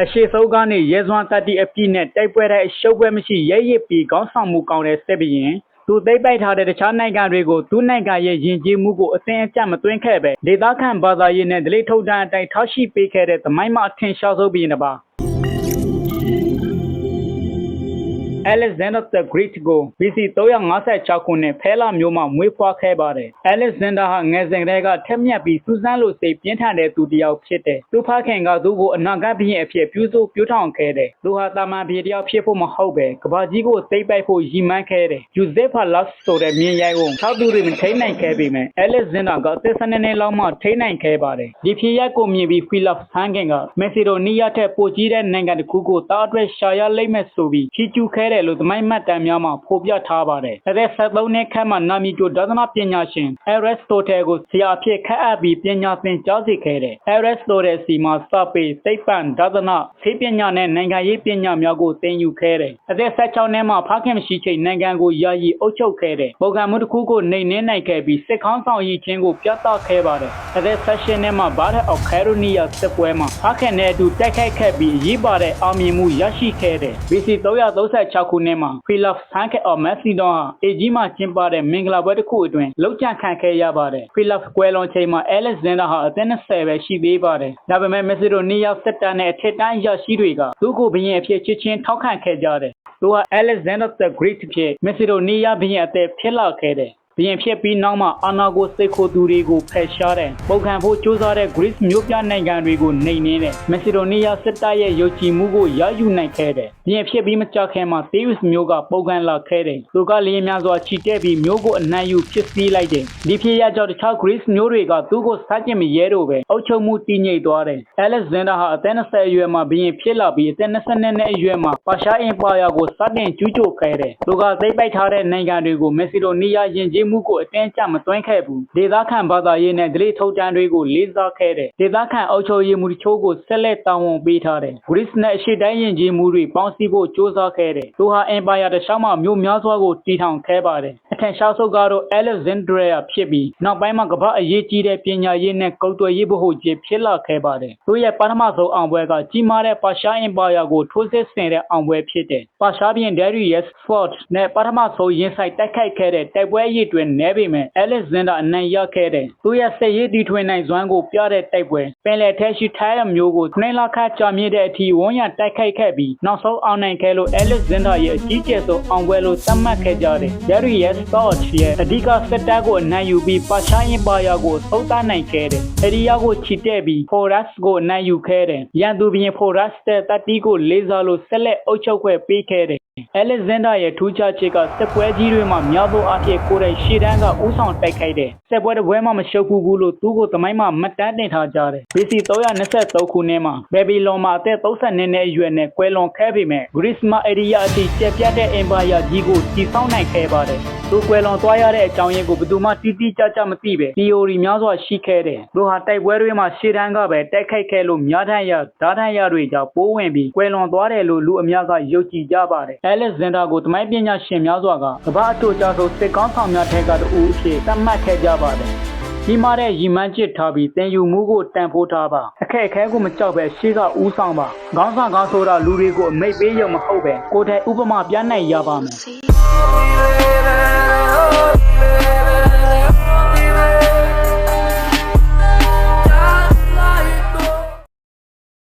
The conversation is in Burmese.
အရှိစောကနေရဲစွမ်းတတိအပြည့်နဲ့တိုက်ပွဲတဲ့အရှုပ်ပွဲမရှိရဲရစ်ပြီးခေါင်းဆောင်မှုကောင်းတဲ့စစ်ဘရင်သူသိပ်ပိုက်ထားတဲ့တခြားနိုင်ငံတွေကိုသူ့နိုင်ငံရဲ့ယဉ်ကျေးမှုကိုအသင်အကျမသွင်းခဲ့ပဲဒေသခံဘာသာရေးနဲ့ဒလိထုတ်တန်းအတိုင်းထောက်ရှိပေးခဲ့တဲ့သမိုင်းမှာအထင်ရှားဆုံးဘရင်တစ်ပါးAlexander the Great ကို BC 356ခုနှစ်ဖဲလာမြို့မှာမွေးဖွားခဲ့ပါတယ်။ Alexander ဟာငယ်စဉ်ကတည်းကထက်မြက်ပြီးစူးစမ်းလို့စိတ်ပြင်းထန်တဲ့သူတစ်ယောက်ဖြစ်တယ်။သူဖခင်ကသူ့ကိုအနာဂတ်ဘုရင်အဖြစ်ပြုစုပြောင်းထောင်ခဲ့တယ်။သူဟာတာမန်ဘုရင်တစ်ယောက်ဖြစ်ဖို့မဟုတ်ပဲကမ္ဘာကြီးကိုသိမ်းပိုက်ဖို့ရည်မှန်းခဲ့တယ်။ Bucephalus ဆိုတဲ့မြင်းရိုက်ကို၆သူတွေမထိနိုင်ခဲ့ပေမဲ့ Alexander ကသက်12နှစ်လောက်မှထိနိုင်ခဲ့ပါတယ်။ဒီဖြစ်ရပ်ကိုမြင်ပြီး Philip ဆန်းကင်ကမက်ဆီဒိုနီးယားထက်ပိုကြီးတဲ့နိုင်ငံတစ်ခုကိုတားအတွက်ရှာရလိမ့်မယ်ဆိုပြီးချီးကျူးခဲ့တယ်လို့သမိုင်းမှတ်တမ်းများမှာဖော်ပြထားပါတယ်။အသက်73နှစ်ခန့်မှနာမည်ကျော်ဒါသနာပညာရှင် Aristotle ကိုဆရာအဖြစ်ခန့်အပ်ပြီးပညာသင်ကြားစေခဲ့တယ်။ Aristotle စီမှာစာပေသိပ္ပံဒါသနာဆေးပညာနဲ့နိုင်ငံရေးပညာများကိုသင်ယူခဲ့တယ်။အသက်16နှစ်မှာဖခင်မရှိချိန်နိုင်ငံကိုယာယီအုပ်ချုပ်ခဲ့တယ်။ပုဂ္ဂိုလ်မှုတစ်ခုကိုနှိမ်နင်းနိုင်ခဲ့ပြီးစစ်ခေါင်းဆောင်ရည်ချင်းကိုပြသခဲ့ပါတယ်။အသက်18နှစ်မှာ Battle of Caronia စစ်ပွဲမှာဖခင်နဲ့အတူတိုက်ခိုက်ခဲ့ပြီးအရေးပါတဲ့အောင်မြင်မှုရရှိခဲ့တယ်။ BC 336ခုနှစ်မှာPhilip ဆန်းကင်မက်ဆီဒွန်ဟာအေဂျီမှာကျင်းပတဲ့မင်္ဂလာပွဲတစ်ခုအတွင်းလောက်ကျန်ခံခဲ့ရပါတယ်။ Philip ကွယ်လွန်ချိန်မှာ Alexander ဟာအသက်20ပဲရှိသေးပါတယ်။ဒါပေမဲ့မက်ဆီဒိုနီးယားစစ်တပ်နဲ့အထက်တန်းအရာရှိတွေကသူ့ကိုဘုရင်အဖြစ်ချစ်ချင်းထောက်ခံခဲ့ကြတယ်။သူဟာ Alexander the Great ဖြစ်မက်ဆီဒိုနီးယားဘုရင်အသက်ဖြစ်လာခဲ့တယ်။ဘုရင်ဖြစ်ပြီးနောက်မှာအာဏာကိုစိတ်ခိုသူတွေကိုဖယ်ရှားတယ်။ပုန်ကန်ဖို့ကြိုးစားတဲ့ Greece မြို့ပြနိုင်ငံတွေကိုနှိမ်နင်းတယ်။မက်ဆီဒိုနီးယားစစ်တပ်ရဲ့ယုံကြည်မှုကိုရယူနိုင်ခဲ့တယ်။ဘုရင်ဖြစ်ပြီးမကြာခင်မှာ Theus မြို့ကပုန်ကန်လာခဲ့တယ်။သူကလျင်များစွာချီတက်ပြီးမြို့ကိုအနှံ့ယူဖြစ်စည်းလိုက်တယ်။ဒီဖြစ်ရပ်ကြောင့်တခြား Greece မြို့တွေကသူ့ကိုစားကျင်မရဲတော့ပဲအုပ်ချုပ်မှုတည်ငြိမ်သွားတယ်။ Alexander ဟာအသက်20အရွယ်မှာဘုရင်ဖြစ်လာပြီးအသက်22နှစ်အရွယ်မှာပါရှားအင်ပါယာကိုစတင်ကျူးကျော်ခဲ့တယ်။သူကသိပ်ပိုက်ထားတဲ့နိုင်ငံတွေကိုမက်ဆီဒိုနီးယားယဉ်ကျေးမှုကိုအတင်းကျမသွင်းခဲ့ဘူးဒေသခံဘာသာရေးနဲ့ဒလိထုတ်တန်းတွေကိုလေးစားခဲ့တယ်ဒေသခံအုပ်ချုပ်ရေးမှုတချို့ကိုဆက်လက်တာဝန်ပေးထားတယ် Greece နဲ့အရှေ့တိုင်းယဉ်ကျေးမှုတွေပေါင်းစည်းဖို့ကြိုးစားခဲ့တယ်သူဟာအင်ပါယာတစ်လျှောက်မှာမြို့များစွာကိုတည်ထောင်ခဲ့ပါတယ်အထင်ရှားဆုံးကတော့ Alexandria ဖြစ်ပြီးနောက်ပိုင်းမှာကမ္ဘာအရေးကြီးတဲ့ပညာရေးနဲ့ကုန်သွယ်ရေးဗဟိုချက်ဖြစ်လာခဲ့ပါတယ်သူရဲ့ပထမဆုံးအောင်ပွဲကကြီးမားတဲ့ပါရှားအင်ပါယာကိုထိုးစစ်ဆင်တဲ့အောင်ပွဲဖြစ်တယ်ပါရှားပြင် Darius Fort နဲ့ပထမဆုံးရင်ဆိုင်တိုက်ခိုက်ခဲ့တဲ့တိုက်ပွဲအရေးတွင်နဲပေမဲ့ Alexander အနိုင်ရခဲ့တယ်။သူရဲ့စစ်ရေးတီထွင်နိုင်စွမ်းကိုပြတဲ့တိုက်ပွဲပင်လယ်ထဲရှိထိုင်းမျိုးကိုနှိမ့်လာခါကြာမြင့်တဲ့အထိဝန်းရံတိုက်ခိုက်ခဲ့ပြီးနောက်ဆုံးအောင်နိုင်ခဲ့လို့ Alexander ရဲ့အကြီးကျယ်ဆုံးအောင်ပွဲလို့သတ်မှတ်ခဲ့ကြတယ်။ Darius Fort ရဲ့အဓိကစစ်တပ်ကိုအနိုင်ယူပြီးပါရှားအင်ပါယာကိုသုံးသပ်နိုင်ခဲ့တယ်။အဲဒီရောက်ကိုချီတက်ပြီး Porus ကိုအနိုင်ယူခဲ့တယ်။ရန်သူဘုရင် Porus တဲ့တပ်တီးကိုလေးစားလို့ဆက်လက်အုပ်ချုပ်ခွင့်ပေးခဲ့တယ်Alexander ရဲ့ထူးခြားချက်ကစစ်ပွဲကြီးတွေမှာများသောအားဖြင့်ကိုယ်တိုင်ရှေ့တန်းကဦးဆောင်တိုက်ခိုက်တယ်။စစ်ပွဲတစ်ပွဲမှမရှုံးဘူးလို့သူ့ကိုသမိုင်းမှာမှတ်တမ်းတင်ထားကြတယ်။ BC 323ခုနှစ်မှာဘယ်ဘီလွန်မှာအသက်32နှစ်အရွယ်နဲ့ကွယ်လွန်ခဲ့ပေမဲ့ Greece မှာအရိယာအထိကျက်ပြတ်တဲ့အင်ပါယာကြီးကိုတည်ဆောက်နိုင်ခဲ့ပါတယ်။သူကွယ်လွန်သွားရတဲ့အကြောင်းရင်းကိုဘယ်သူမှတိတိကျကျမသိပဲ theory များစွာရှိခဲ့တယ်။သူဟာတိုက်ပွဲတွေမှာရှေ့တန်းကပဲတိုက်ခိုက်ခဲ့လို့များထန်ရဓာတ်ထန်ရတွေကြောင့်ပိုးဝင်ပြီးကွယ်လွန်သွားတယ်လို့လူအများကယုံကြည်ကြပါတယ်။ Alexander ကိုသမိုင်းပညာရှင်များစွာကကမ္ဘာအတိုကြဆုံးစစ်ကောင်းဆောင်များထက်ကတူအဖြစ်သတ်မှတ်ခဲ့ကြပါတယ်။ကြီးမားတဲ့ရည်မှန်းချက်ထားပြီးသင်ယူမှုကိုတန်ဖိုးထားပါအခက်အခဲကိုမကြောက်ပဲရှေ့ကဦးဆောင်ပါခေါင်းဆောင်ကောင်းဆိုတာလူတွေကိုအမိတ်ပေးရုံမဟုတ်ပဲကိုယ်တိုင်ဥပမာပြနိုင်ရပါမယ်